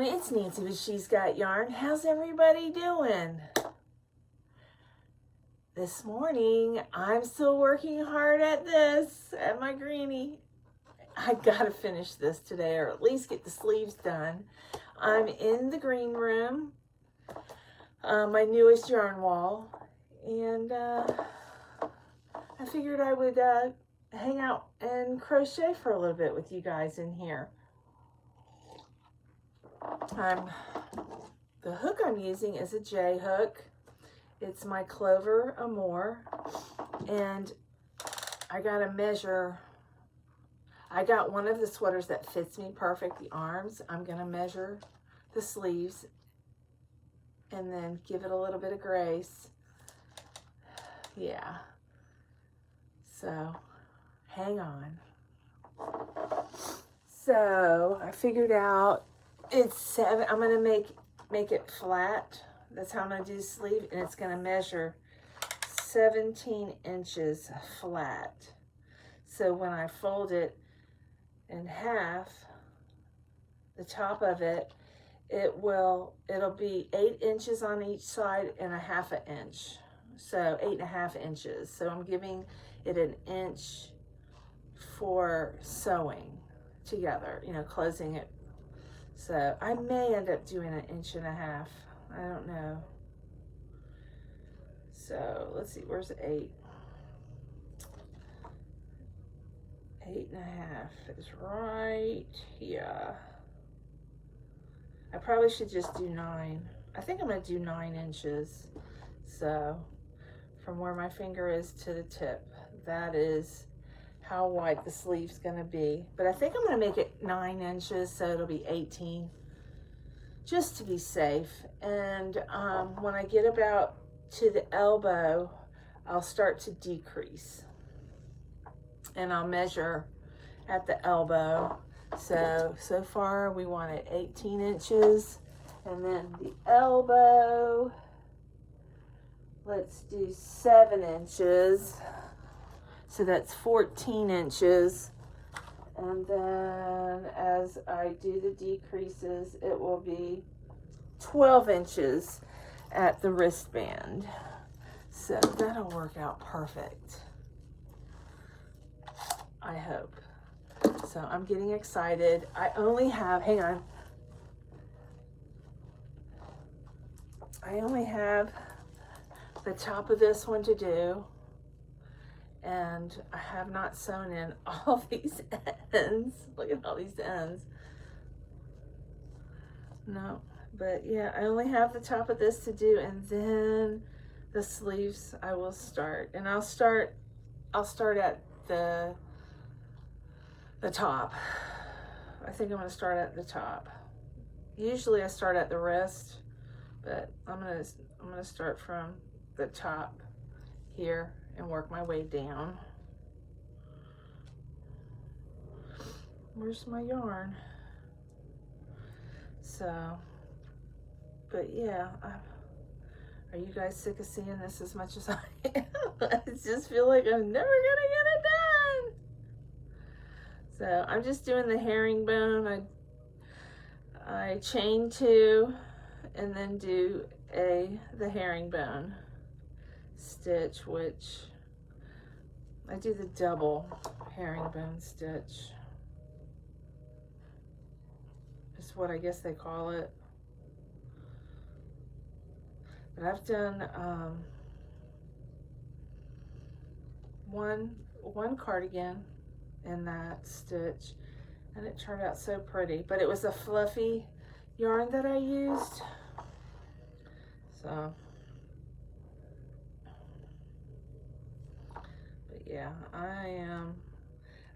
it's Nancy with She's Got Yarn. How's everybody doing? This morning, I'm still working hard at this, at my greenie. I gotta finish this today, or at least get the sleeves done. I'm in the green room, my newest yarn wall, and I figured I would hang out and crochet for a little bit with you guys in here. The hook I'm using is a J hook. It's my Clover Amour, and I got to measure. I got one of the sweaters that fits me perfect, the arms. I'm going to measure the sleeves and then give it a little bit of grace. Yeah. So, hang on. So, I figured out it's 7. I'm going to make it flat. That's how I'm going to do the sleeve, and it's going to measure 17 inches flat. So when I fold it in half, the top of it, it'll be 8 inches on each side and a half an inch. So 8.5 inches. So I'm giving it an inch for sewing together, you know, closing it. So I may end up doing 1.5 inches. I don't know. So let's see, where's 8? 8.5 is right here. I probably should just do 9. I think I'm gonna do 9 inches. So from where my finger is to the tip, that is how wide the sleeve's gonna be. But I think I'm gonna make it 9 inches, so it'll be 18, just to be safe. And when I get about to the elbow, I'll start to decrease. And I'll measure at the elbow. So far we want it 18 inches. And then the elbow, let's do 7 inches. So that's 14 inches. And then as I do the decreases, it will be 12 inches at the wristband. So that'll work out perfect, I hope. So I'm getting excited. I only have, hang on. I only have the top of this one to do. And I have not sewn in all these ends. Look at all these ends. No, but yeah, I only have the top of this to do, and then the sleeves I will start. And I'll start at the top. I think I'm gonna start at the top. Usually I start at the wrist, but I'm gonna start from the top here and work my way down. Where's my yarn? So, but yeah, are you guys sick of seeing this as much as I am? I just feel like I'm never gonna get it done. So I'm just doing the herringbone. I chain 2 and then do the herringbone stitch, which I do the double herringbone stitch. Is what I guess they call it. But I've done one cardigan in that stitch, and it turned out so pretty. But it was a fluffy yarn that I used. So yeah,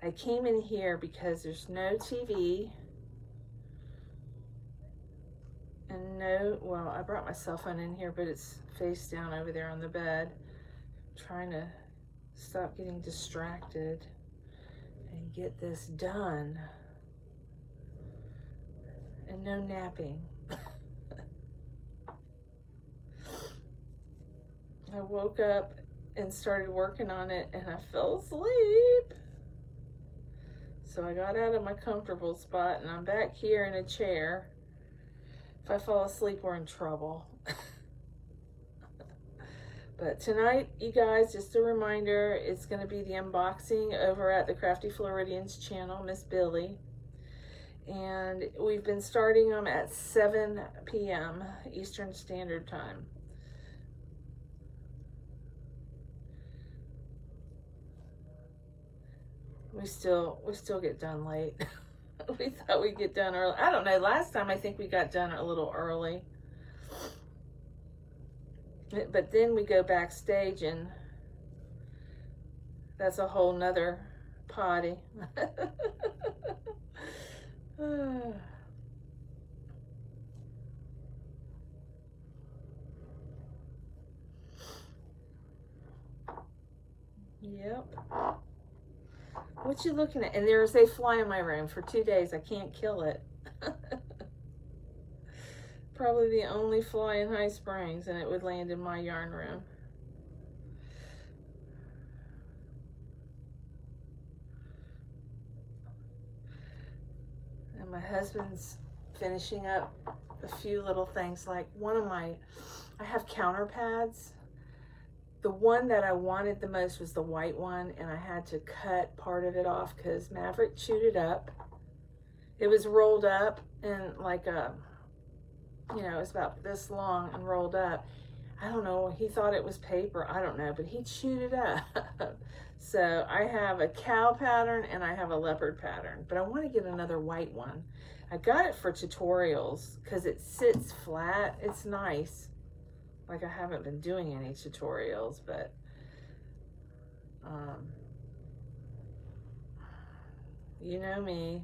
I came in here because there's no TV and well, I brought my cell phone in here, but it's face down over there on the bed. I'm trying to stop getting distracted and get this done. And no napping. I woke up and started working on it, and I fell asleep. So I got out of my comfortable spot, and I'm back here in a chair, If I fall asleep, we're in trouble. But tonight, you guys, just a reminder, it's going to be the unboxing over at the Crafty Floridians channel, Miss Billy. And we've been starting them at 7 p.m. Eastern Standard Time. We still get done late. We thought we'd get done early. I don't know. Last time I think we got done a little early. But then we go backstage and that's a whole nother potty. Yep. What you looking at? And there's a fly in my room for 2 days. I can't kill it. Probably the only fly in High Springs, and it would land in my yarn room. And my husband's finishing up a few little things, like I have counter pads. The one that I wanted the most was the white one, and I had to cut part of it off because Maverick chewed it up. It was rolled up and like a, you know, it was about this long and rolled up. I don't know, he thought it was paper, I don't know, but he chewed it up. So I have a cow pattern and I have a leopard pattern, but I want to get another white one. I got it for tutorials because it sits flat. It's nice. Like, I haven't been doing any tutorials, but you know me.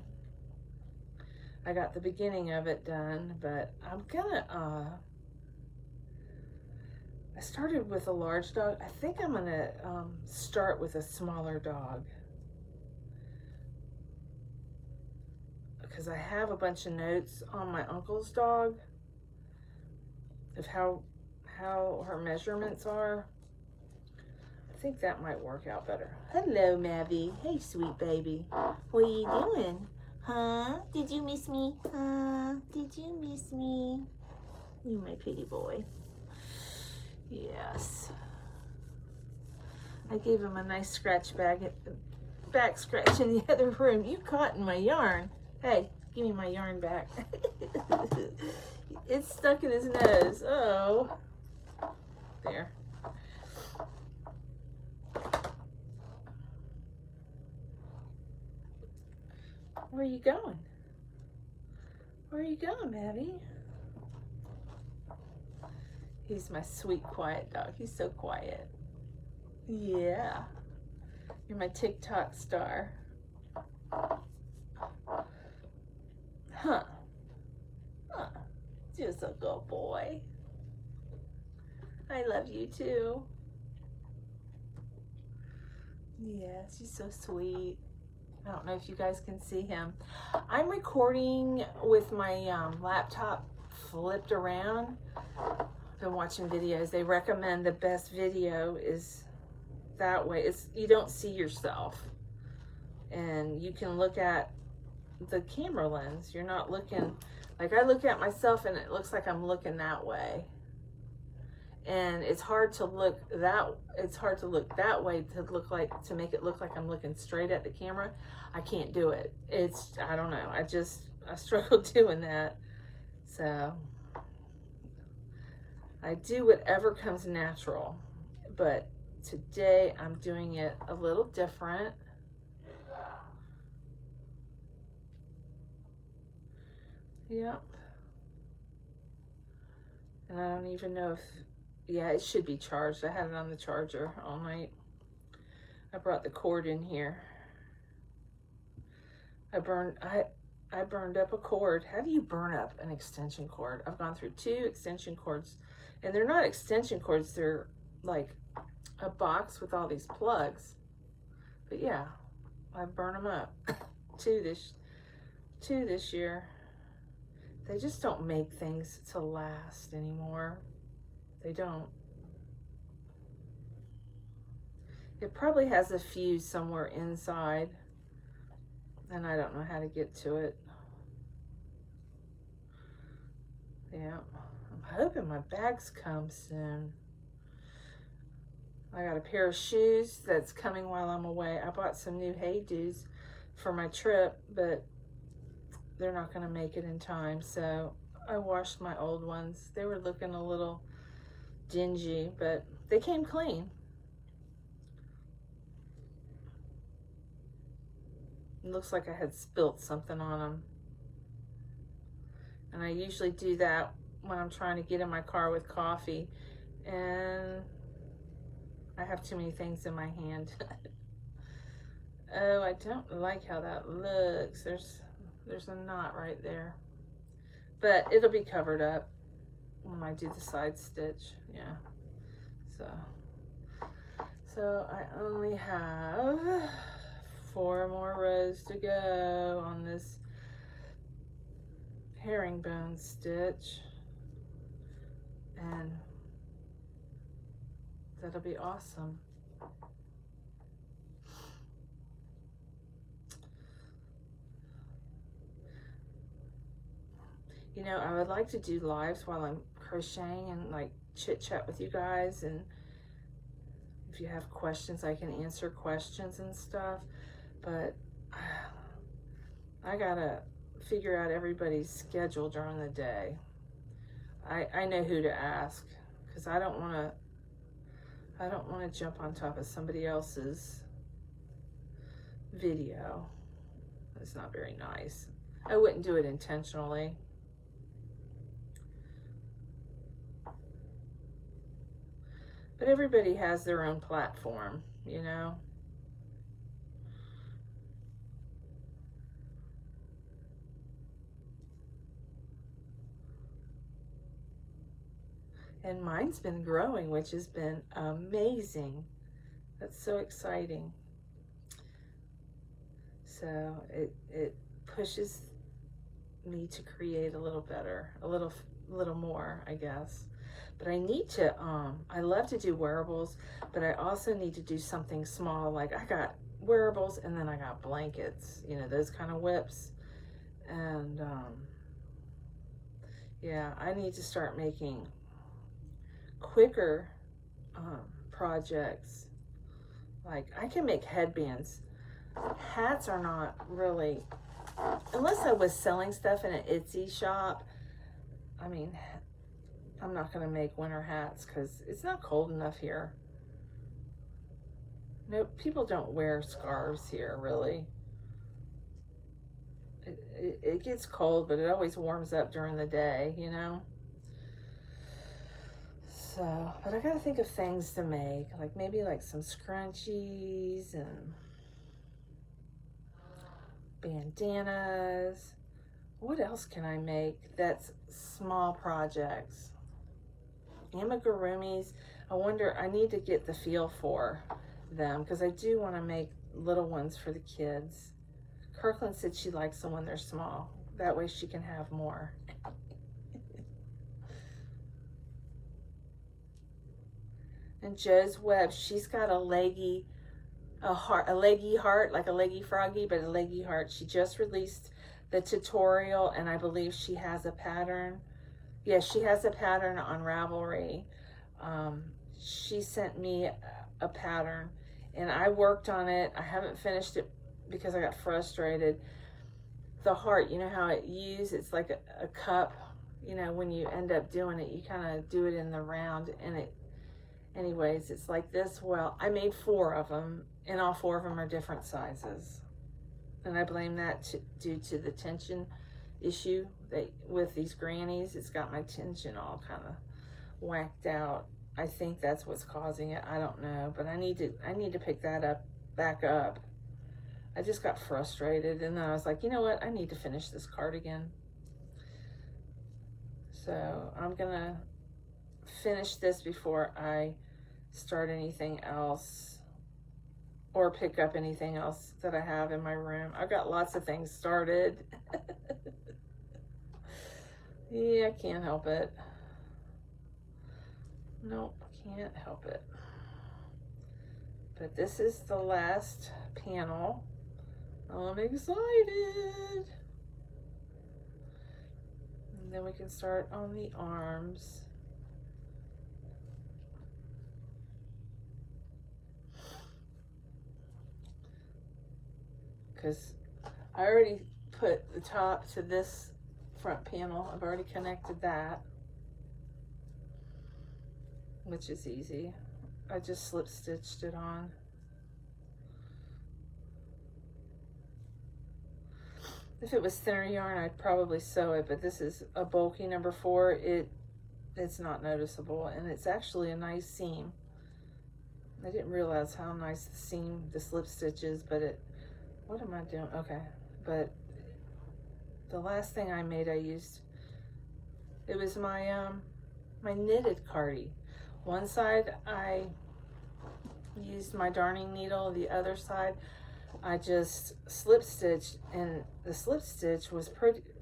I got the beginning of it done, but I'm gonna I started with a large dog. I think I'm gonna start with a smaller dog because I have a bunch of notes on my uncle's dog of how her measurements are. I think that might work out better. Hello, Mavi. Hey, sweet baby. What are you doing? Huh? Did you miss me? Huh? Did you miss me? You my pretty boy. Yes. I gave him a nice scratch back scratch in the other room. You caught in my yarn. Hey, give me my yarn back. It's stuck in his nose. Oh. There. Where are you going? Where are you going, Maddie? He's my sweet, quiet dog. He's so quiet. Yeah. You're my TikTok star. Huh. Huh. Just a good boy. I love you too. Yeah, she's so sweet. I don't know if you guys can see him. I'm recording with my laptop flipped around. I've been watching videos. They recommend the best video is that way. You don't see yourself. And you can look at the camera lens. You're not looking, like I look at myself and it looks like I'm looking that way. And it's hard to look that way to make it look like I'm looking straight at the camera. I can't do it. I don't know. I struggle doing that. So I do whatever comes natural. But today I'm doing it a little different. Yep. And I don't even know if, yeah, it should be charged. I had it on the charger all night. I brought the cord in here. I burned up a cord. How do you burn up an extension cord? I've gone through 2 extension cords, and they're not extension cords. They're like a box with all these plugs. But yeah, I burn them up. 2 this year. They just don't make things to last anymore. They don't. It probably has a fuse somewhere inside, and I don't know how to get to it. Yeah, I'm hoping my bags come soon. I got a pair of shoes that's coming while I'm away. I bought some new Hey-Dos for my trip, but they're not going to make it in time, so I washed my old ones. They were looking a little dingy, but they came clean. It looks like I had spilt something on them. And I usually do that when I'm trying to get in my car with coffee, and I have too many things in my hand. Oh, I don't like how that looks. There's a knot right there. But it'll be covered up when I do the side stitch. Yeah. So I only have 4 more rows to go on this herringbone stitch. And that'll be awesome. You know, I would like to do lives while I'm crocheting and like chit chat with you guys, and if you have questions I can answer questions and stuff, but I gotta figure out everybody's schedule during the day. I know who to ask, because I don't want to jump on top of somebody else's video. It's not very nice. I wouldn't do it intentionally. But everybody has their own platform, you know. And mine's been growing, which has been amazing. That's so exciting. So it pushes me to create a little better, a little more, I guess. But I need to, I love to do wearables, but I also need to do something small. Like I got wearables and then I got blankets, you know, those kind of whips. And yeah, I need to start making quicker projects. Like I can make headbands. Hats are not really, unless I was selling stuff in an Etsy shop. I mean, I'm not going to make winter hats because it's not cold enough here. No, people don't wear scarves here, really. It gets cold, but it always warms up during the day, you know? So, but I got to think of things to make, like maybe like some scrunchies and bandanas. What else can I make that's small projects? Amigurumis. I wonder, I need to get the feel for them because I do want to make little ones for the kids. Kirkland said she likes them when they're small. That way she can have more. And Joe's Web, she's got a leggy heart, like a leggy froggy, but a leggy heart. She just released the tutorial, and I believe she has a pattern. Yes, she has a pattern on Ravelry. She sent me a pattern, and I worked on it. I haven't finished it because I got frustrated. The heart, you know how it's like a cup. You know, when you end up doing it, you kind of do it in the round, and anyways, it's like this. Well, I made 4 of them, and all 4 of them are different sizes. And I blame that due to the tension issue that with these grannies. It's got my tension all kind of whacked out. I think that's what's causing it. I don't know, but I need to pick that back up. I just got frustrated, and then I was like, you know what? I need to finish this cardigan. So I'm gonna finish this before I start anything else or pick up anything else that I have in my room. I've got lots of things started. Yeah, I can't help it. Nope, can't help it. But this is the last panel. I'm excited. And then we can start on the arms. Because I already put the top to this front panel. I've already connected that, which is easy. I just slip stitched it on. If it was thinner yarn, I'd probably sew it, but this is a bulky number 4. It's not noticeable, and it's actually a nice seam. I didn't realize how nice the seam, the slip stitch is, but what am I doing? Okay, but the last thing I made, I used, it was my my knitted cardie. One side I used my darning needle, the other side I just slip stitched, and the slip stitch was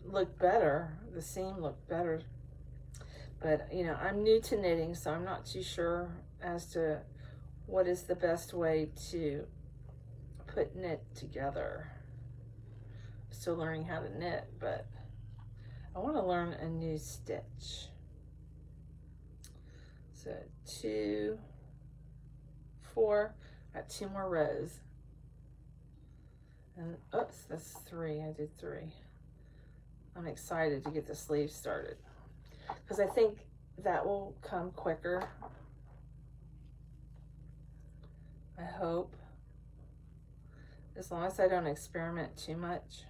looked better. The seam looked better. But, you know, I'm new to knitting, so I'm not too sure as to what is the best way to put knit together. Still learning how to knit, but I want to learn a new stitch. So 2, 4, got 2 more rows. And oops, that's 3. I did 3. I'm excited to get the sleeve started because I think that will come quicker. I hope, as long as I don't experiment too much.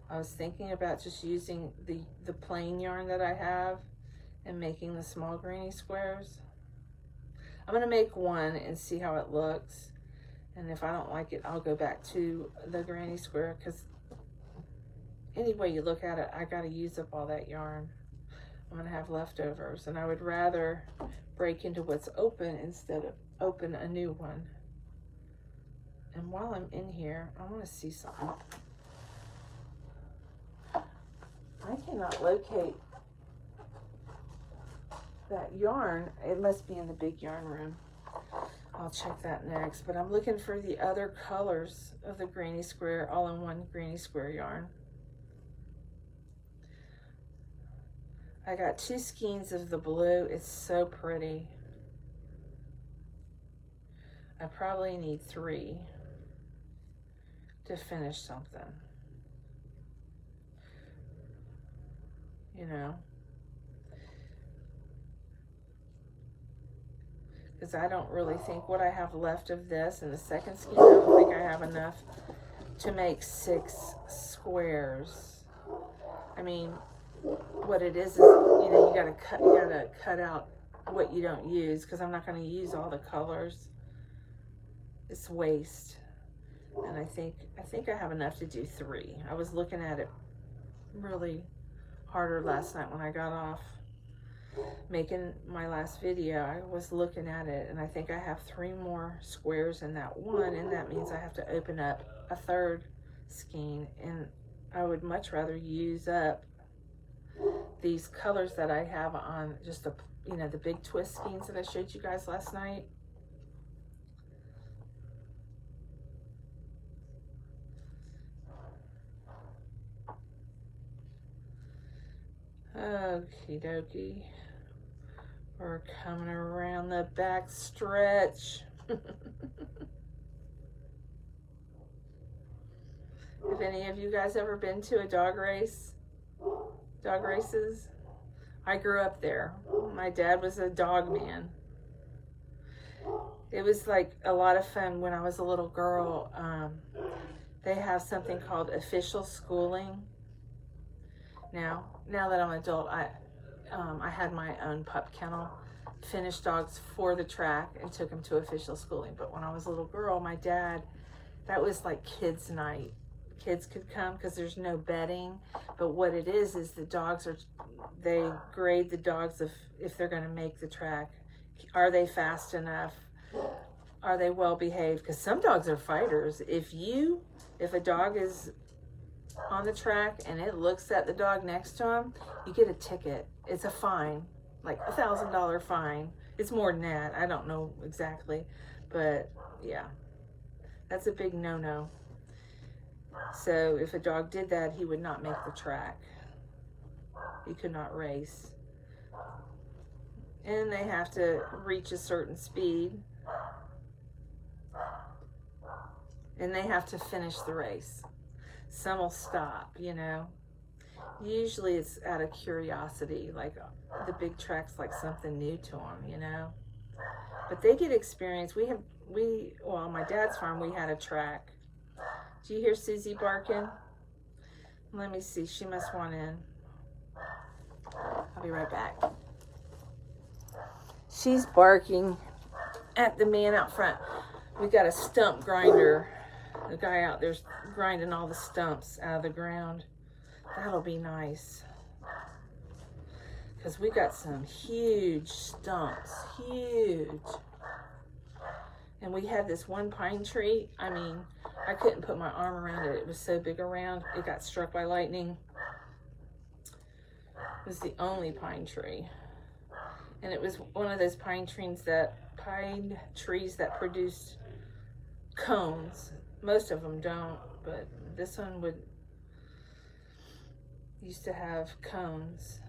I was thinking about just using the plain yarn that I have and making the small granny squares. I'm gonna make one and see how it looks. And if I don't like it, I'll go back to the granny square, because any way you look at it, I got to use up all that yarn. I'm going to have leftovers, and I would rather break into what's open instead of open a new one. And while I'm in here, I want to see something. I cannot locate that yarn. It must be in the big yarn room. I'll check that next, but I'm looking for the other colors of the granny square, all-in-one granny square yarn. I got 2 skeins of the blue. It's so pretty. I probably need 3 to finish something. You know, because I don't really think what I have left of this and the second skein, I don't think I have enough to make 6 squares. I mean, what it is, you know, you gotta cut out what you don't use, because I'm not gonna use all the colors. It's waste. And I think I have enough to do 3. I was looking at it really harder last night when I got off making my last video. I was looking at it, and I think I have 3 more squares in that one, and that means I have to open up a 3rd skein, and I would much rather use up these colors that I have on just the, you know, the big twist skeins that I showed you guys last night. Okie dokie. We're coming around the back stretch. If any of you guys ever been to a dog races, I grew up there. My dad was a dog man. It was like a lot of fun when I was a little girl. They have something called official schooling. Now that I'm an adult, I had my own pup kennel, finished dogs for the track, and took them to official schooling. But when I was a little girl, my dad, that was like kids' night. Kids could come because there's no bedding. But what it is the dogs they grade the dogs if they're going to make the track. Are they fast enough? Are they well behaved? Because some dogs are fighters. If a dog is on the track and it looks at the dog next to him, you get a ticket. It's a fine, like $1,000 fine. It's more than that. I don't know exactly, but yeah, that's a big no-no. So if a dog did that, he would not make the track. You could not race. And they have to reach a certain speed. And they have to finish the race. Some will stop, you know. Usually it's out of curiosity, like the big track's like something new to them, you know. But they get experience. Well, on my dad's farm, we had a track. Do you hear Susie barking? Let me see, she must want in. I'll be right back. She's barking at the man out front. We got a stump grinder. The guy out there's grinding all the stumps out of the ground. That'll be nice. Because we got some huge stumps. Huge. And we had this one pine tree. I mean, I couldn't put my arm around it. It was so big around. It got struck by lightning. It was the only pine tree. And it was one of those pine trees that produce cones. Most of them don't, but this one used to have cones,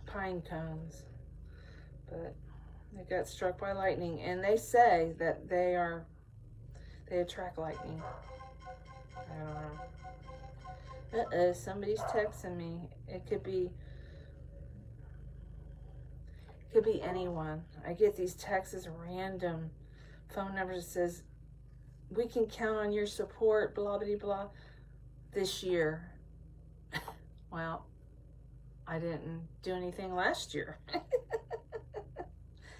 pine cones, but it got struck by lightning, and they say that they attract lightning. I don't know. Uh-oh, somebody's texting me. It could be anyone. I get these texts, random phone numbers that says, we can count on your support, blah, blah, blah, this year. Well, I didn't do anything last year.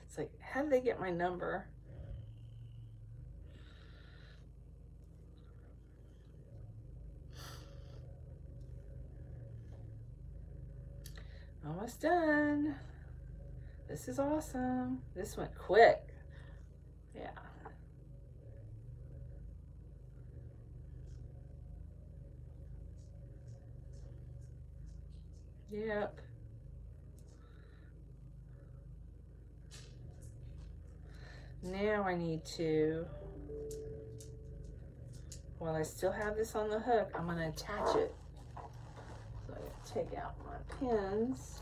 It's like, how did they get my number? Almost done. This is awesome. This went quick. Yeah. Yep. Now I need to, while I still have this on the hook, I'm going to attach it. So I'm going to take out my pins.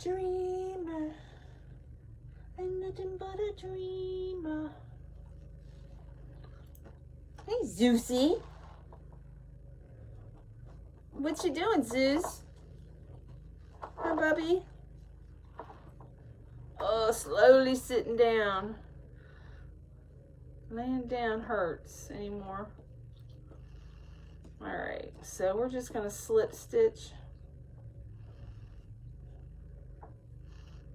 Dreamer, I'm nothing but a dreamer. Hey, Zeusy. What you doing, Zeus? Hi, Bubby. Oh, slowly sitting down. Laying down hurts anymore. All right, so we're just gonna slip stitch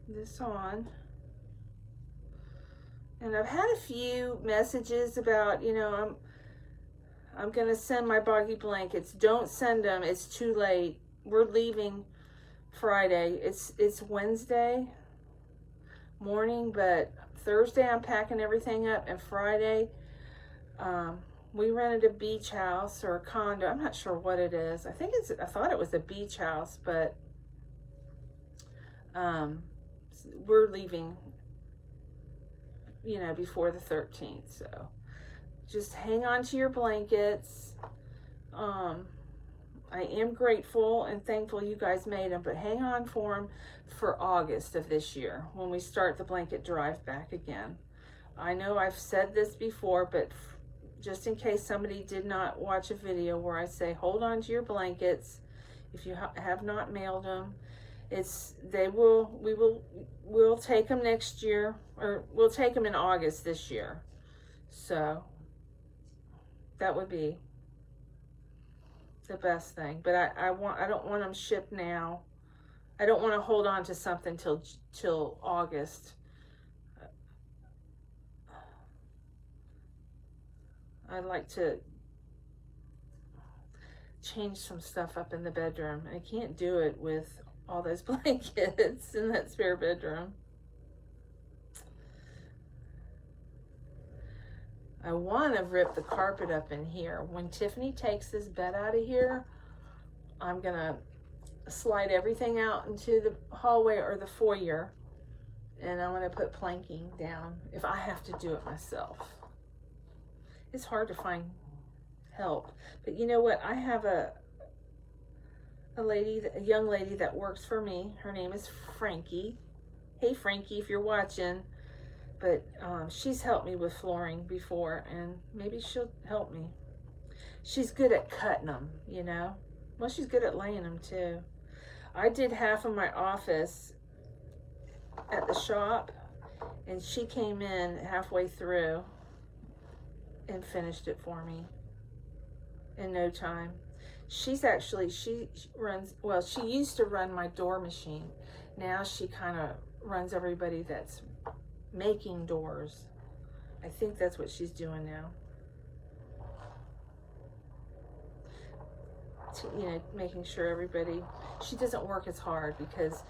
this on. And I've had a few messages about, you know, I'm gonna send my Boggy blankets. Don't send them, it's too late. We're leaving Friday. It's Wednesday morning, but Thursday I'm packing everything up, and Friday we rented a beach house or a condo. I'm not sure what it is. I thought it was a beach house, but we're leaving, you know, before the 13th. So just hang on to your blankets. I am grateful and thankful you guys made them, but hang on for them for August of this year when we start the blanket drive back again. I know I've said this before, but just in case somebody did not watch a video where I say hold on to your blankets if you have not mailed them, we'll take them next year, or we'll take them in August this year. So that would be the best thing. But I don't want them shipped now. I don't want to hold on to something till August. I'd like to change some stuff up in the bedroom. I can't do it with all those blankets in that spare bedroom. I want to rip the carpet up in here. When Tiffany takes this bed out of here, I'm going to slide everything out into the hallway or the foyer And I'm going to put planking down if I have to do it myself. It's hard to find help. But you know what? I have a young lady that works for me. Her name is Frankie. Hey, Frankie, if you're watching. But she's helped me with flooring before, and maybe she'll help me. She's good at cutting them, you know. Well, she's good at laying them, too. I did half of my office at the shop, and she came in halfway through and finished it for me in no time. She runs, well, she used to run my door machine. Now she kind of runs everybody that's making doors. I think that's what she's doing now. You know, making sure everybody, she doesn't work as hard because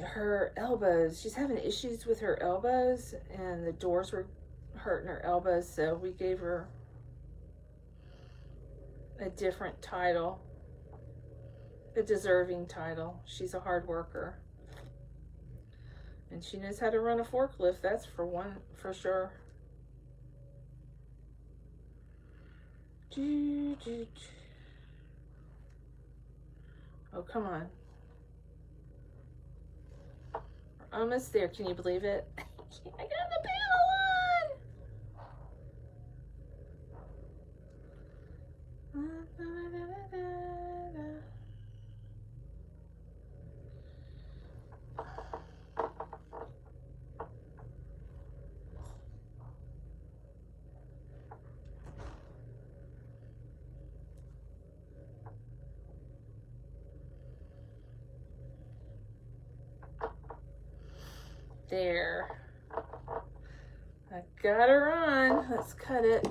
her elbows, she's having issues with her elbows, and the doors were hurting her elbows, so we gave her a different title, a deserving title. She's a hard worker, and she knows how to run a forklift, that's for sure. Oh, come on. We're almost there. Can you believe it? I got the panel there. I got her on. Let's cut it.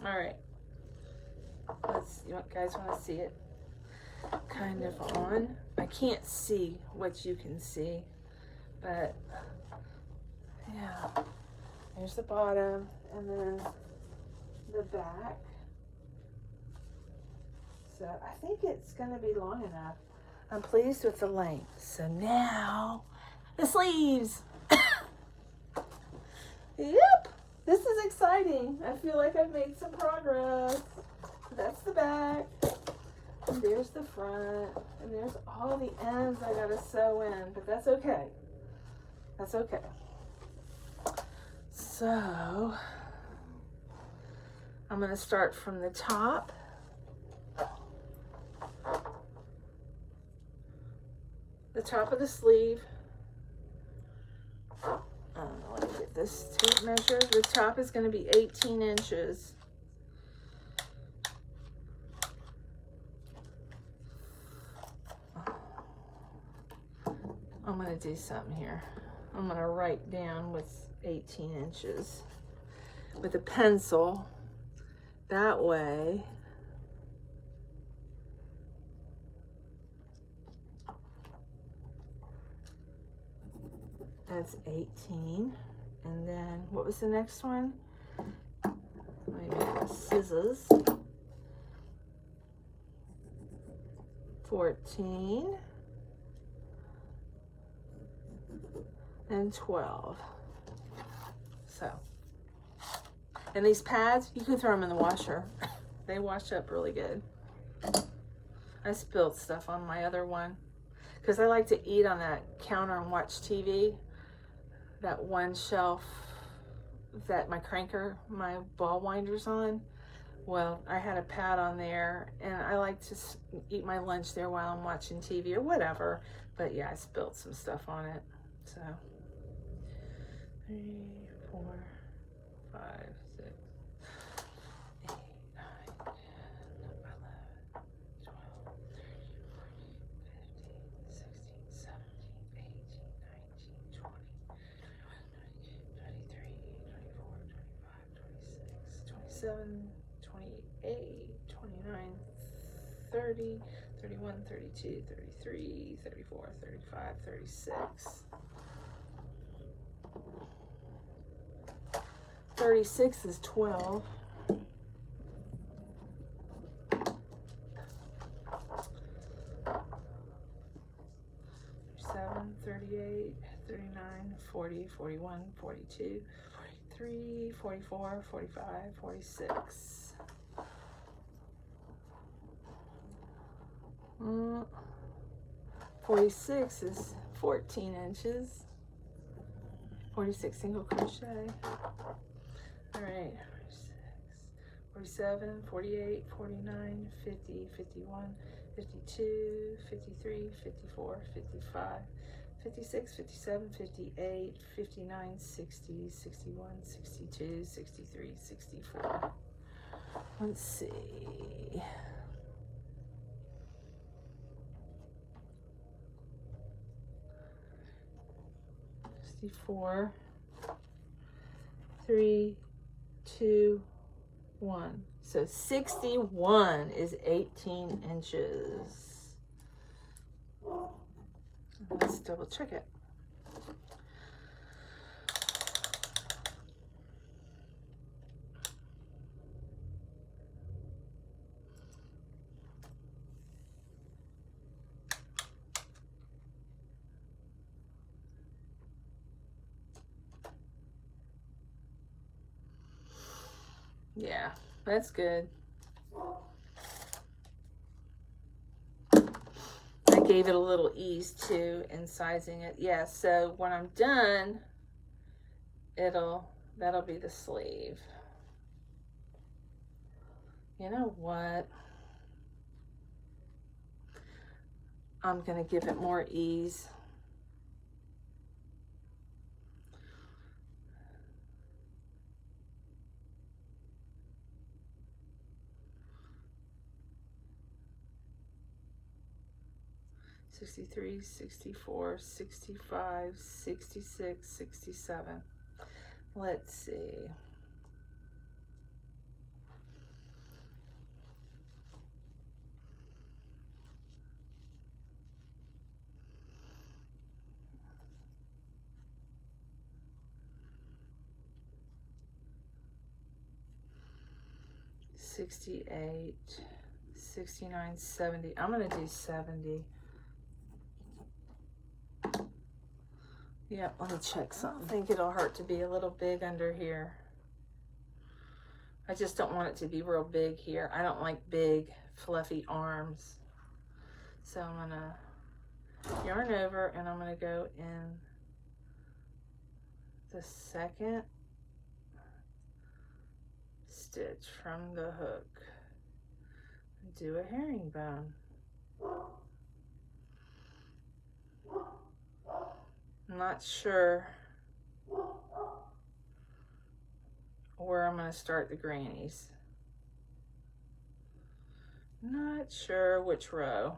All right. You guys want to see it kind of on? I can't see what you can see, but yeah. There's the bottom, and then the back. So I think it's going to be long enough. I'm pleased with the length. So now the sleeves. Yep, this is exciting. I feel like I've made some progress. That's the back. And there's the front. And there's all the ends I got to sew in, but that's okay. That's okay. So I'm going to start from the top. The top of the sleeve. Let me get this tape measure. The top is going to be 18 inches. I'm going to do something here. I'm going to write down with 18 inches with a pencil. That way that's 18. And then what was the next one? Let me get the scissors. 14 and 12. So, and these pads, you can throw them in the washer. They wash up really good. I spilled stuff on my other one because I like to eat on that counter and watch TV. That one shelf that my ball winder's on. Well, I had a pad on there, and I like to eat my lunch there while I'm watching TV or whatever. But yeah, I spilled some stuff on it. So 3, 4, 5, 6, 8, 9, 10, 11, 12, 13, 14, 15, 16, 17, 18, 19, 20, 21, 22, 23, 24, 25, 26, 27, 28, 29, 30, 31, 32, 33, 34, 35, 36. 36 is 12. 40, 41, 42, 43, 44, 45, 46. 46 is 14 inches. 46 single crochet. All right, 47, 48, 49, 50, 51, 52, 53, 54, 55, 56, 57, 58, 59, 60, 61, 62, 63, 64. Let's see. Four, 3, 2, 1. So 61 is 18 inches. Let's double check it. Yeah, that's good. I gave it a little ease too in sizing it. Yeah, so when I'm done, that'll be the sleeve. You know what? I'm gonna give it more ease. $63, $64, $65, $66, $67. Let's see. $68, $69, $70. I'm gonna do $70. Yep, let me check something. I think it'll hurt to be a little big under here. I just don't want it to be real big here. I don't like big, fluffy arms. So I'm gonna yarn over and I'm gonna go in the second stitch from the hook. Do a herringbone. I'm not sure where I'm going to start the grannies. Not sure which row.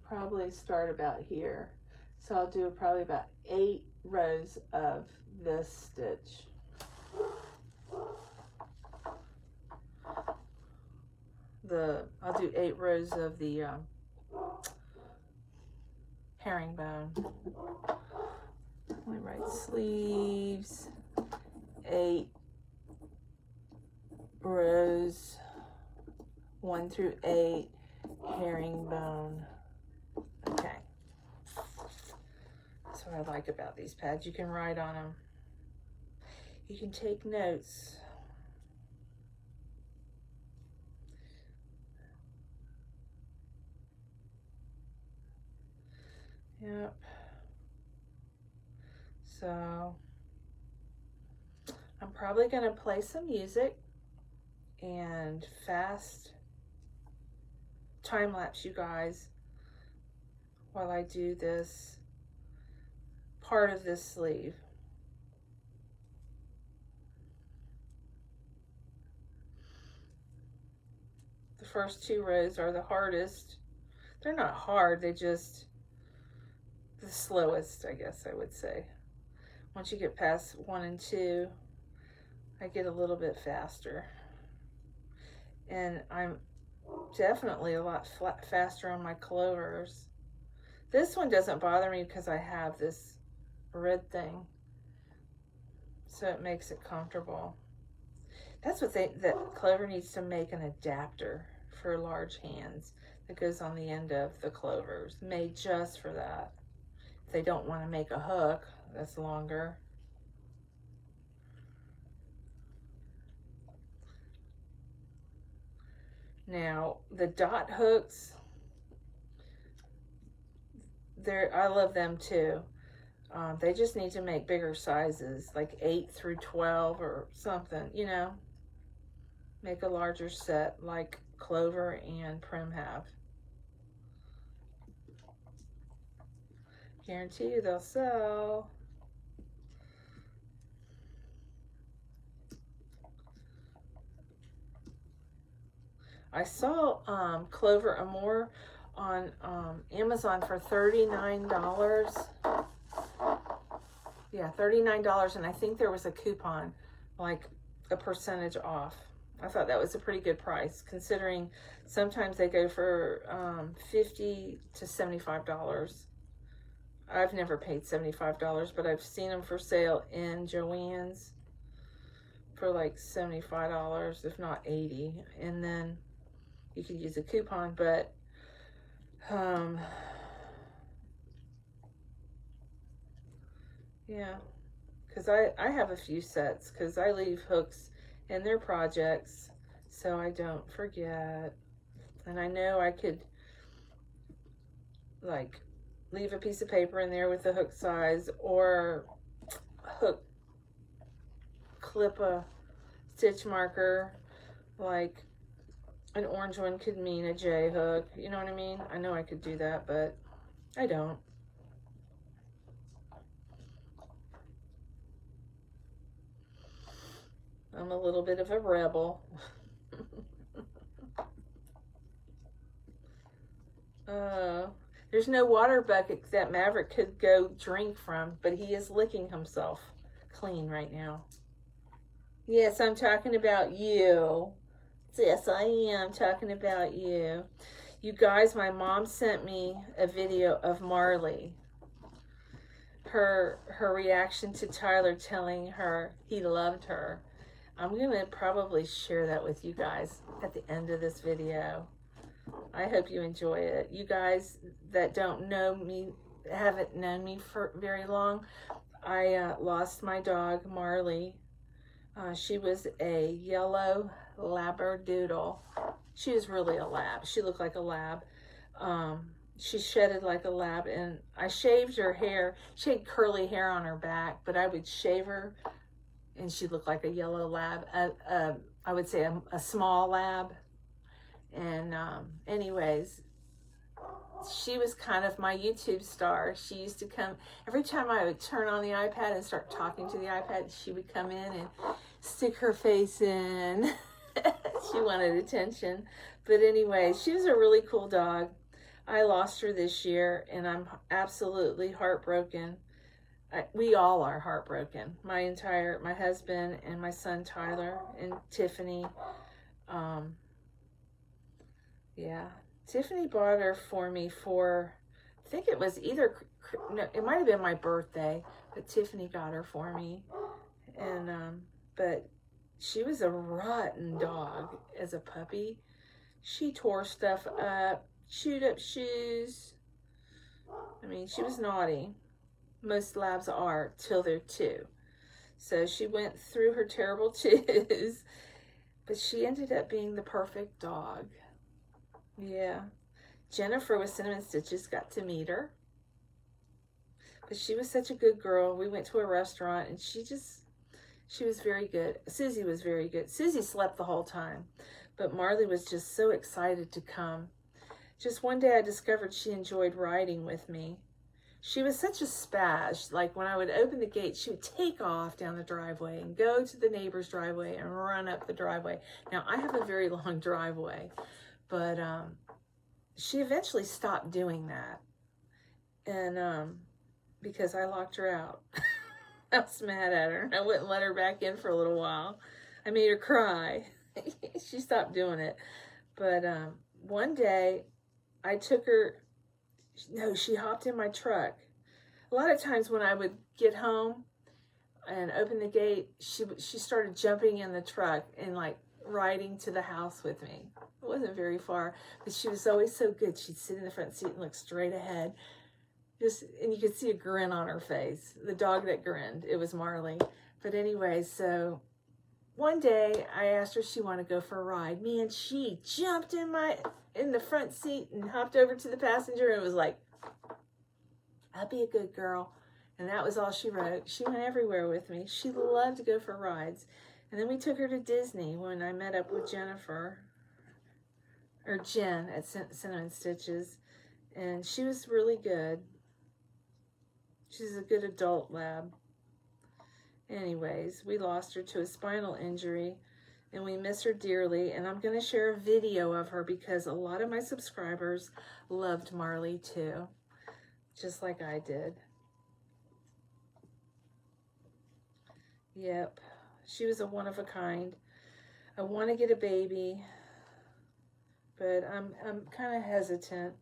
Probably start about here. So I'll do probably about 8 rows of this stitch. I'll do 8 rows of the herringbone. Let me write sleeves, 8 rows, 1 through 8, herringbone. Okay. That's what I like about these pads. You can write on them. You can take notes. Yep. So I'm probably going to play some music and fast time lapse you guys while I do this part of this sleeve. The first 2 rows are the hardest. They're not hard, they just the slowest, I guess I would say. Once you get past 1 and 2, I get a little bit faster. And I'm definitely a lot faster on my clovers. This one doesn't bother me because I have this red thing, so it makes it comfortable. That's what that clover needs to make, an adapter for large hands. that goes on the end of the clovers, made just for that. If they don't want to make a hook that's longer. Now, the dot hooks, I love them too. They just need to make bigger sizes, like 8 through 12 or something, you know. Make a larger set like Clover and Prim have. Guarantee you they'll sell. I saw Clover Amour on Amazon for $39. Yeah, $39, and I think there was a coupon, like a percentage off. I thought that was a pretty good price, considering sometimes they go for $50 to $75. I've never paid $75, but I've seen them for sale in Joann's for like $75, if not $80, and then you could use a coupon, but yeah, because I have a few sets, because I leave hooks in their projects so I don't forget. And I know I could like leave a piece of paper in there with the hook size, or clip a stitch marker, like an orange one could mean a J hook, you know what I mean? I know I could do that, but I don't. I'm a little bit of a rebel. There's no water bucket that Maverick could go drink from, but he is licking himself clean right now. Yes, I'm talking about you. Yes, I am talking about you. You guys, my mom sent me a video of Marley. Her reaction to Tyler telling her he loved her. I'm going to probably share that with you guys at the end of this video. I hope you enjoy it. You guys that don't know me, haven't known me for very long, I lost my dog, Marley. She was a yellow Labradoodle. She was really a lab. She looked like a lab. She shedded like a lab, and I shaved her hair. She had curly hair on her back, but I would shave her, and she looked like a yellow lab. I would say a small lab. And anyways, she was kind of my YouTube star. She used to come, every time I would turn on the iPad and start talking to the iPad, she would come in and stick her face in. She wanted attention. But anyway, she was a really cool dog. I lost her this year, and I'm absolutely heartbroken. We all are heartbroken. My husband and my son Tyler and Tiffany. Yeah, Tiffany bought her for me for, I think it was no, it might have been my birthday, but Tiffany got her for me. And, but she was a rotten dog as a puppy. She tore stuff up, chewed up shoes. I mean, she was naughty. Most labs are till they're 2. So she went through her terrible twos, but she ended up being the perfect dog. Yeah. Jennifer with Cinnamon Stitches got to meet her. But she was such a good girl. We went to a restaurant, and she was very good. Susie was very good. Susie slept the whole time, but Marley was just so excited to come. Just one day I discovered she enjoyed riding with me. She was such a spaz. Like when I would open the gate, she would take off down the driveway and go to the neighbor's driveway and run up the driveway. Now, I have a very long driveway, but she eventually stopped doing that. And because I locked her out. I was mad at her. I wouldn't let her back in for a little while. I made her cry. She stopped doing it. But one day, I took her, no, she hopped in my truck. A lot of times when I would get home and open the gate, she started jumping in the truck and like riding to the house with me. It wasn't very far, but she was always so good. She'd sit in the front seat and look straight ahead. And you could see a grin on her face. The dog that grinned, it was Marley. But anyway, so one day I asked her if she wanted to go for a ride. Man, she jumped in the front seat and hopped over to the passenger and was like, I'll be a good girl. And that was all she wrote. She went everywhere with me. She loved to go for rides. And then we took her to Disney when I met up with Jen at Cinnamon Stitches. And she was really good. She's a good adult lab. Anyways, we lost her to a spinal injury and we miss her dearly. And I'm going to share a video of her because a lot of my subscribers loved Marley too, just like I did. Yep, she was a one of a kind. I want to get a baby, but I'm kind of hesitant.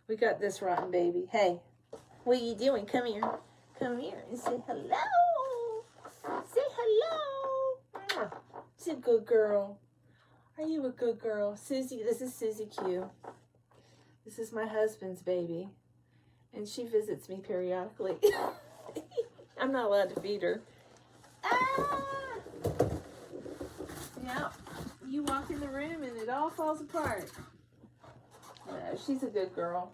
We got this rotten baby. Hey, what are you doing? Come here. Come here and say hello. Say hello. She's a good girl. Are you a good girl? Susie, this is Susie Q. This is my husband's baby. And she visits me periodically. I'm not allowed to feed her. Ah! Yeah, you walk in the room and it all falls apart. No, she's a good girl.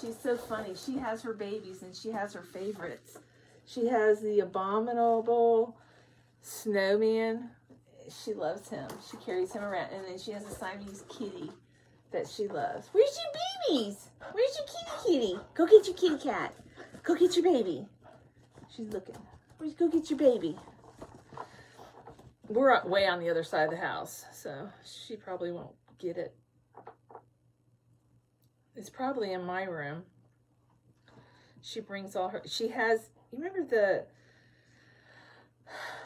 She's so funny. She has her babies and she has her favorites. She has the abominable snowman. She loves him. She carries him around. And then she has a Siamese kitty that she loves. Where's your babies? Where's your kitty? Go get your kitty cat. Go get your baby. She's looking. Go get your baby. We're way on the other side of the house, so she probably won't get it. It's probably in my room. She brings all her, she has, you remember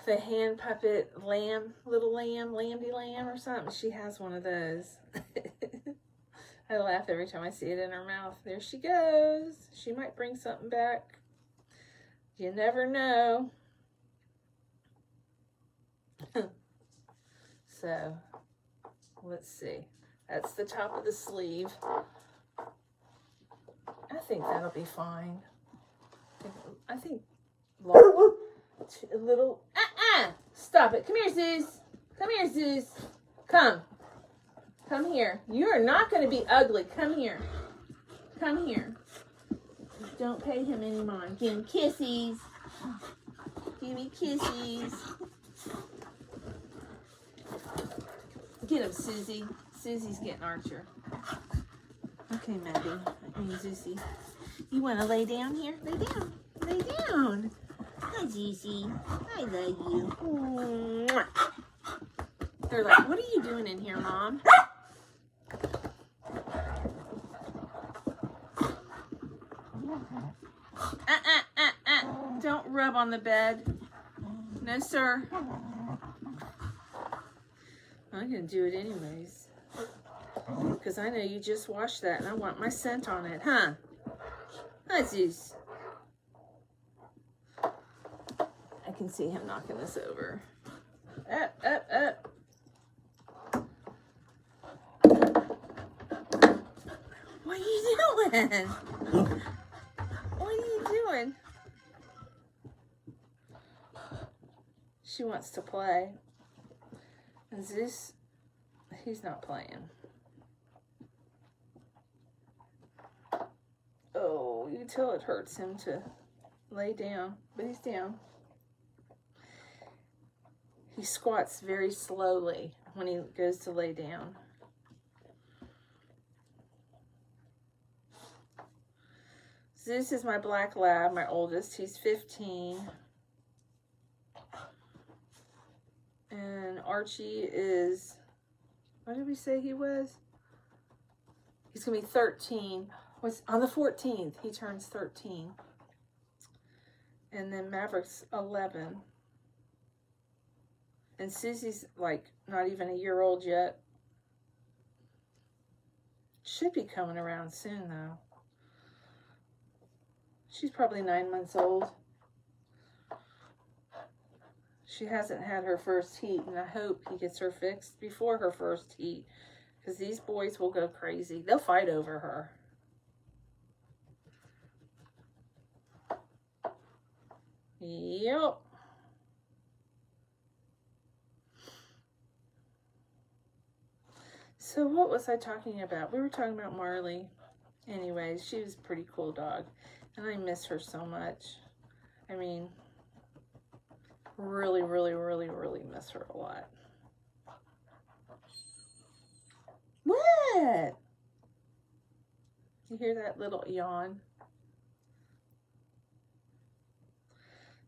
the hand puppet lamb, little lamb, Lambdy Lamb or something? She has one of those. I laugh every time I see it in her mouth. There she goes. She might bring something back. You never know. So, let's see. That's the top of the sleeve. I think that'll be fine. I think a little. Stop it. Come here, Zeus. Come here, Zeus. Come. Come here. You are not going to be ugly. Come here. Come here. Don't pay him any mind. Give him kissies. Give me kissies. Get him, Susie. Susie's getting Archer. Okay, Maddie. I mean, Zuzi. You want to lay down here? Lay down. Lay down. Hi, Zuzi. I love you. Mwah. They're like, what are you doing in here, Mom? Don't rub on the bed. No, sir. I'm going to do it anyways. Because I know you just washed that and I want my scent on it, huh? Huh, Zeus? I can see him knocking this over. Up, up, up. What are you doing? What are you doing? She wants to play. And Zeus, he's not playing. Oh, you can tell it hurts him to lay down, but he's down. He squats very slowly when he goes to lay down. Zeus is my black lab, my oldest. He's 15. And Archie is, what did we say he was? He's going to be 13. On the 14th, he turns 13. And then Maverick's 11. And Susie's like not even a year old yet. Should be coming around soon though. She's probably 9 months old. She hasn't had her first heat, and I hope he gets her fixed before her first heat, because these boys will go crazy. They'll fight over her. Yep. So what was I talking about? We were talking about Marley. Anyways, she was a pretty cool dog, and I miss her so much. I mean, really, really, really, really miss her a lot. What? You hear that little yawn?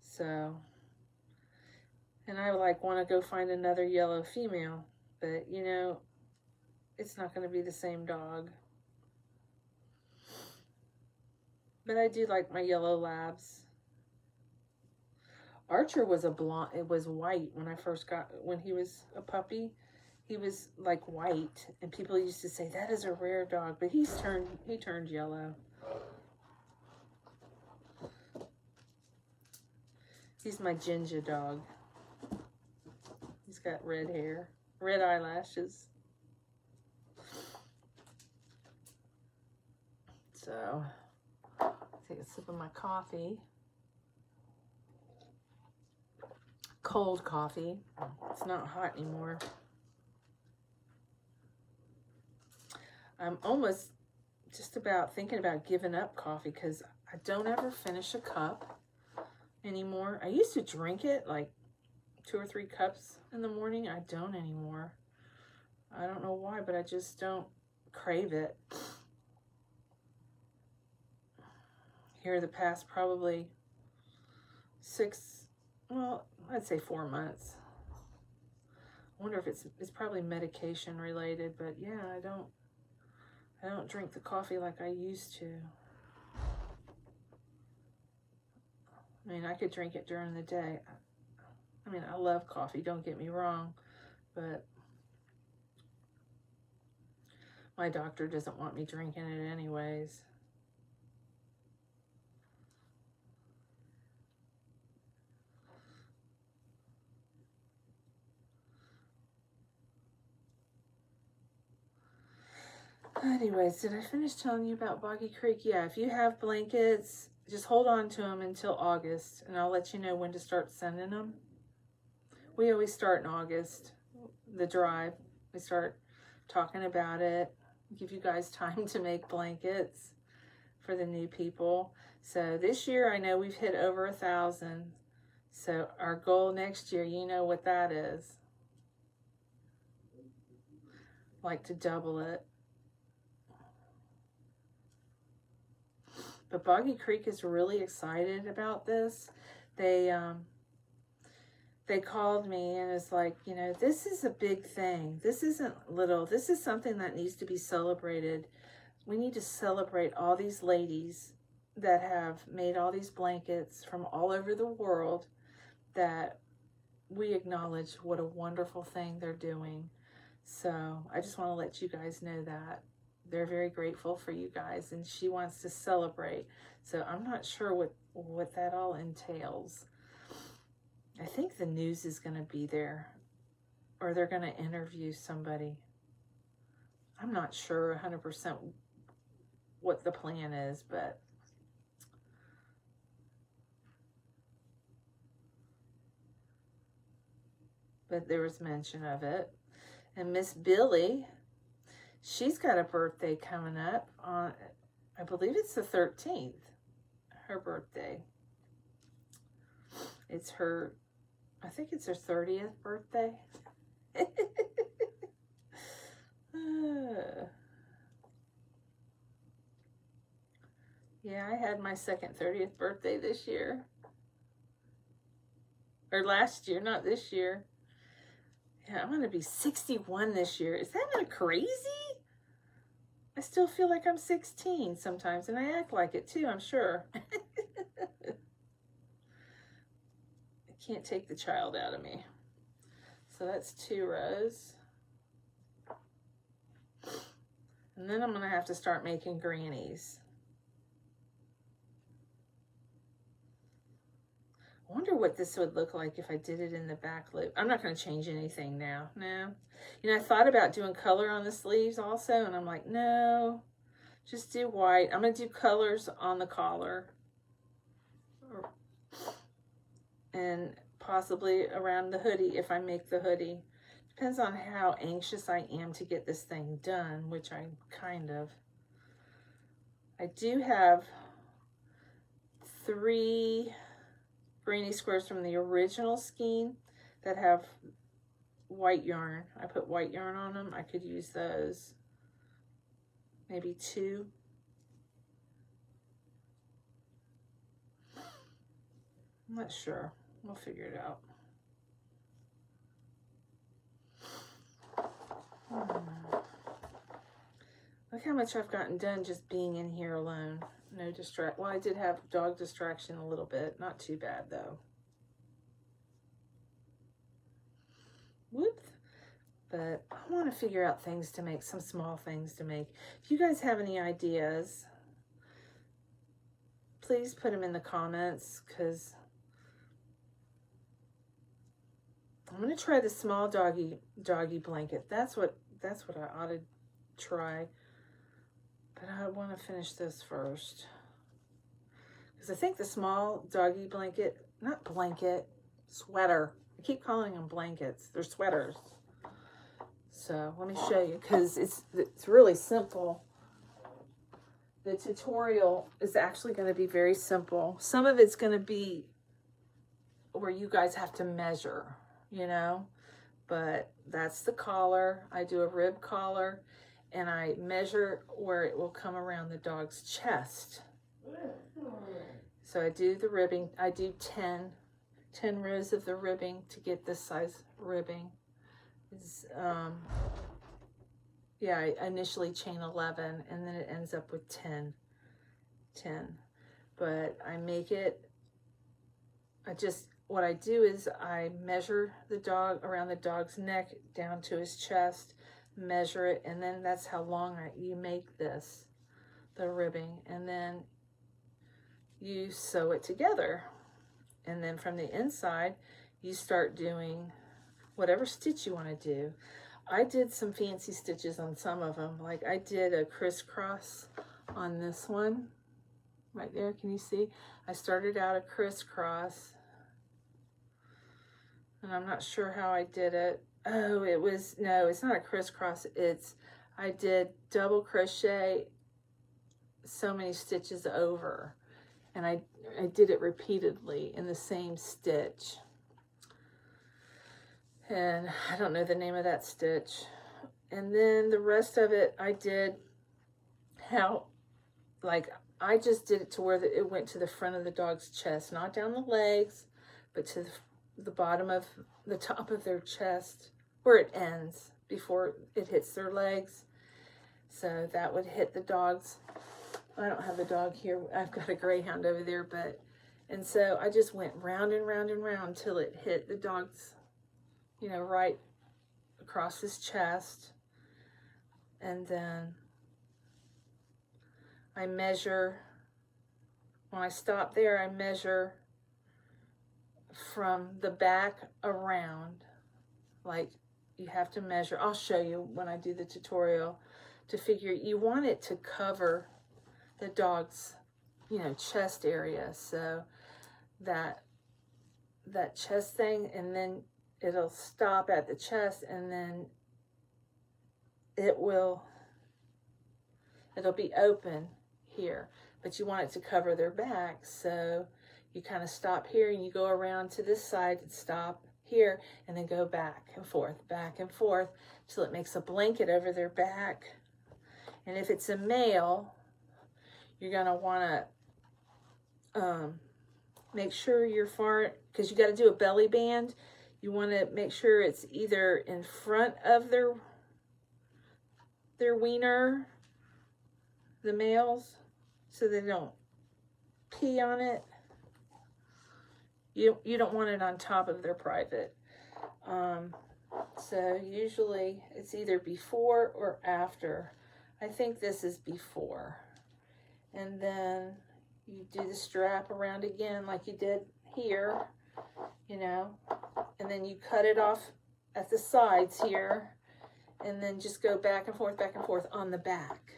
So, and I like want to go find another yellow female, but you know, it's not going to be the same dog. But I do like my yellow labs. Archer was a blonde. It was white when I first got, when he was a puppy. He was like white, and people used to say that is a rare dog, but he turned yellow. He's my ginger dog. He's got red hair, red eyelashes. So, take a sip of my coffee. Cold coffee. It's not hot anymore. I'm almost just about thinking about giving up coffee because I don't ever finish a cup anymore. I used to drink it like 2 or 3 cups in the morning. I don't anymore. I don't know why, but I just don't crave it. Here the past probably 6, well, I'd say 4 months. I wonder if it's probably medication related, but yeah, I don't drink the coffee like I used to. I mean, I could drink it during the day. I mean, I love coffee, don't get me wrong, but my doctor doesn't want me drinking it anyways. Anyways, did I finish telling you about Boggy Creek? Yeah, if you have blankets, just hold on to them until August, and I'll let you know when to start sending them. We always start in August, the drive. We start talking about it, give you guys time to make blankets for the new people. So this year, I know we've hit over 1,000. So our goal next year, you know what that is. Like to double it. But Boggy Creek is really excited about this. They called me and it's like, you know, this is a big thing. This isn't little. This is something that needs to be celebrated. We need to celebrate all these ladies that have made all these blankets from all over the world, that we acknowledge what a wonderful thing they're doing. So I just want to let you guys know that. They're very grateful for you guys, and she wants to celebrate. So I'm not sure what that all entails. I think the news is going to be there, or they're going to interview somebody. I'm not sure 100% what the plan is, but there was mention of it. And Miss Billy, she's got a birthday coming up on, I believe it's the 13th, her birthday. It's her, I think it's her 30th birthday. Yeah, I had my second 30th birthday this year. Or last year, not this year. Yeah, I'm going to be 61 this year. Is that not crazy? I still feel like I'm 16 sometimes, and I act like it too, I'm sure. I can't take the child out of me. So that's 2 rows. And then I'm going to have to start making grannies. I wonder what this would look like if I did it in the back loop. I'm not going to change anything now. No. You know, I thought about doing color on the sleeves also, and I'm like, no, just do white. I'm going to do colors on the collar. And possibly around the hoodie if I make the hoodie. Depends on how anxious I am to get this thing done, which I kind of. I do have 3 granny squares from the original skein that have white yarn. I put white yarn on them. I could use those. Maybe 2. I'm not sure. We'll figure it out. Look how much I've gotten done just being in here alone. No distract. Well, I did have dog distraction a little bit. Not too bad though. Whoop. But I want to figure out things to make, some small things to make. If you guys have any ideas, please put them in the comments, because I'm going to try the small doggy blanket. That's what I ought to try. But I want to finish this first, because I think the small doggy blanket, not blanket, sweater. I keep calling them blankets. They're sweaters. So let me show you, because it's really simple. The tutorial is actually going to be very simple. Some of it's going to be where you guys have to measure, you know, but that's the collar. I do a rib collar, and I measure where it will come around the dog's chest. So I do the ribbing. I do 10 rows of the ribbing to get this size ribbing. Yeah, I initially chain 11, and then it ends up with 10. But I make it, what I do is I measure the dog around the dog's neck down to his chest, measure it, and then that's how long you make this, the ribbing, and then you sew it together. And then from the inside, you start doing whatever stitch you want to do. I did some fancy stitches on some of them. Like I did a crisscross on this one. Right there, can you see? I started out a crisscross. And I'm not sure how I did it. Oh, no, it's not a crisscross. I did double crochet so many stitches over. And I did it repeatedly in the same stitch. And I don't know the name of that stitch. And then the rest of it, I did I just did it to where it went to the front of the dog's chest, not down the legs, but to the bottom of the top of their chest, where it ends before it hits their legs. So that would hit the dog's. I don't have the dog here. I've got a greyhound over there, and so I just went round and round and round till it hit the dog's, you know, right across his chest. And then I measure, when I stop there, I measure from the back around. Like you have to measure, I'll show you when I do the tutorial, to figure, you want it to cover the dog's, you know, chest area. So that chest thing, and then it'll stop at the chest, and then it'll be open here, but you want it to cover their back. So you kind of stop here and you go around to this side and stop here, and then go back and forth till it makes a blanket over their back. And if it's a male, you're going to want to make sure you're far, because you got to do a belly band. You want to make sure it's either in front of their wiener, the males, so they don't pee on it. You don't want it on top of their private. So usually it's either before or after. I think this is before. And then you do the strap around again like you did here. you know, and then you cut it off at the sides here, and then just go back and forth on the back.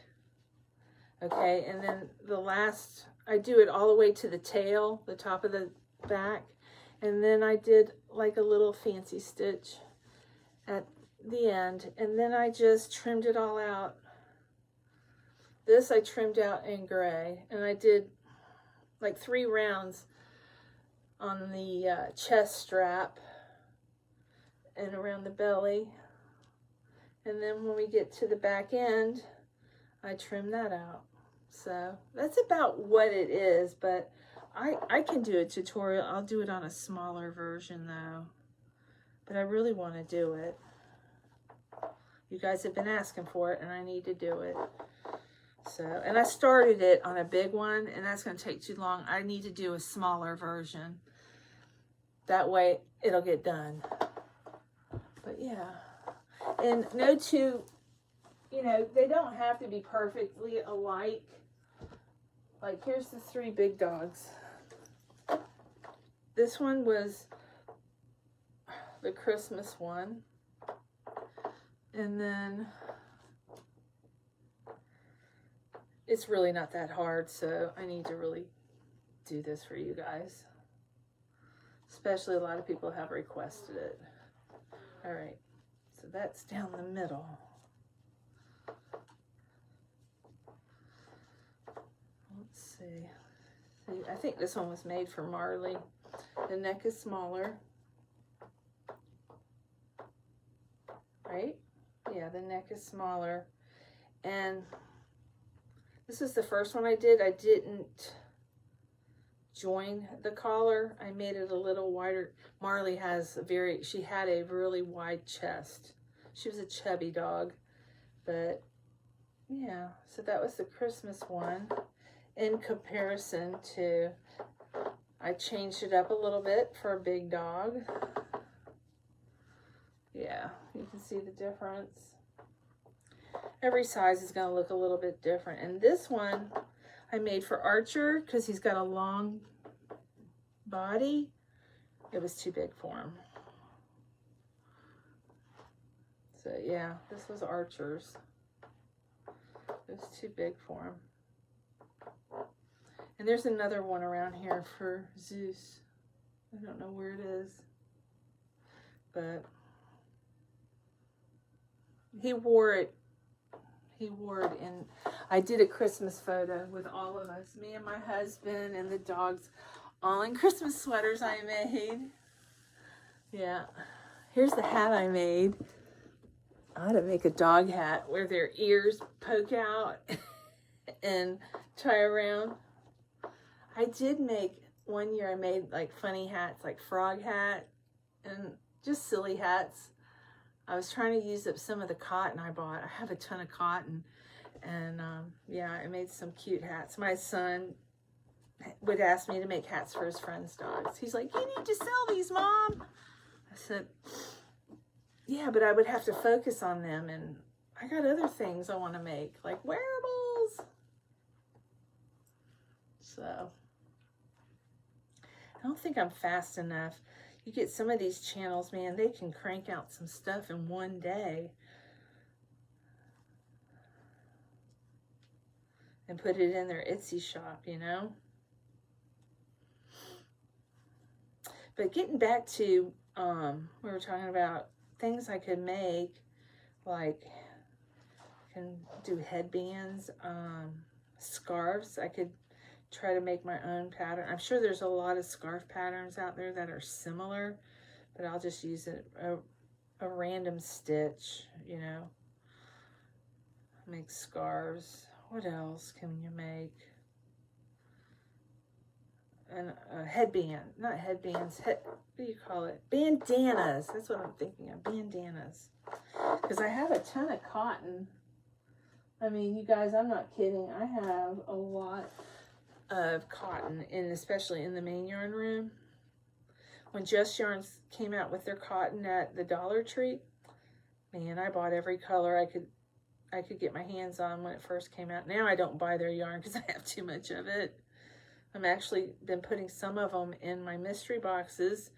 Okay, and then the last, I do it all the way to the tail, the top of the back, and then I did like a little fancy stitch at the end, and then I just trimmed it all out. This I trimmed out in gray, and I did like 3 rounds on the chest strap and around the belly, and then when we get to the back end, I trim that out. So that's about what it is, but I can do a tutorial. I'll do it on a smaller version though, but I really want to do it. You guys have been asking for it, and I need to do it. So, and I started it on a big one, and that's going to take too long. I need to do a smaller version. That way it'll get done. But yeah, and no two, you know, they don't have to be perfectly alike. Like, here's the 3 big dogs. This one was the Christmas one. And then it's really not that hard, so I need to really do this for you guys. Especially a lot of people have requested it. All right, so that's down the middle. Let's see. I think this one was made for Marley. The neck is smaller. Right? Yeah, the neck is smaller. And this is the first one I did. I didn't join the collar. I made it a little wider. Marley has she had a really wide chest. She was a chubby dog. But yeah, so that was the Christmas one. In comparison to, I changed it up a little bit for a big dog. Yeah, you can see the difference. Every size is going to look a little bit different. And this one I made for Archer because he's got a long body. It was too big for him. So yeah, this was Archer's. It was too big for him. And there's another one around here for Zeus. I don't know where it is. But he wore it. He wore it in. I did a Christmas photo with all of us. Me and my husband and the dogs. All in Christmas sweaters I made. Yeah. Here's the hat I made. I ought to make a dog hat where their ears poke out and tie around. I did make, one year I made like funny hats, like frog hat and just silly hats. I was trying to use up some of the cotton I bought. I have a ton of cotton, and yeah, I made some cute hats. My son would ask me to make hats for his friends' dogs. He's like, "You need to sell these, Mom." I said, "Yeah, but I would have to focus on them, and I got other things I want to make, like wearables." So I don't think I'm fast enough. You get some of these channels, man, they can crank out some stuff in one day and put it in their Etsy shop, you know. But getting back to, we were talking about things I could make, like I can do headbands, scarves. I could try to make my own pattern. I'm sure there's a lot of scarf patterns out there that are similar, but I'll just use a random stitch, you know. Make scarves. What else can you make? And a headband, not headbands, what do you call it? Bandanas. That's what I'm thinking of, bandanas. Because I have a ton of cotton. I mean, you guys, I'm not kidding. I have a lot of cotton, and especially in the main yarn room. When Just Yarns came out with their cotton at the Dollar Tree, man, I bought every color I could get my hands on when it first came out. Now I don't buy their yarn because I have too much of it. I'm actually been putting some of them in my mystery boxes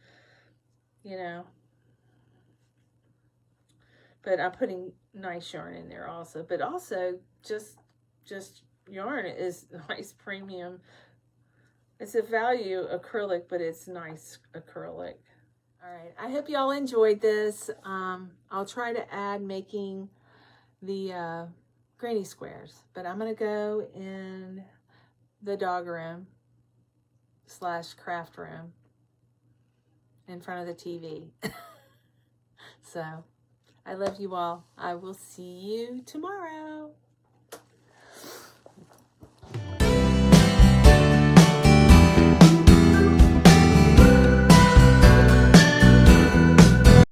you know. But I'm putting nice yarn in there also. But also, just yarn is nice premium. It's a value acrylic, but it's nice acrylic. All right, I hope y'all enjoyed this. I'll try to add making the granny squares, but I'm gonna go in the dog room / craft room in front of the TV. So I love you all. I will see you tomorrow.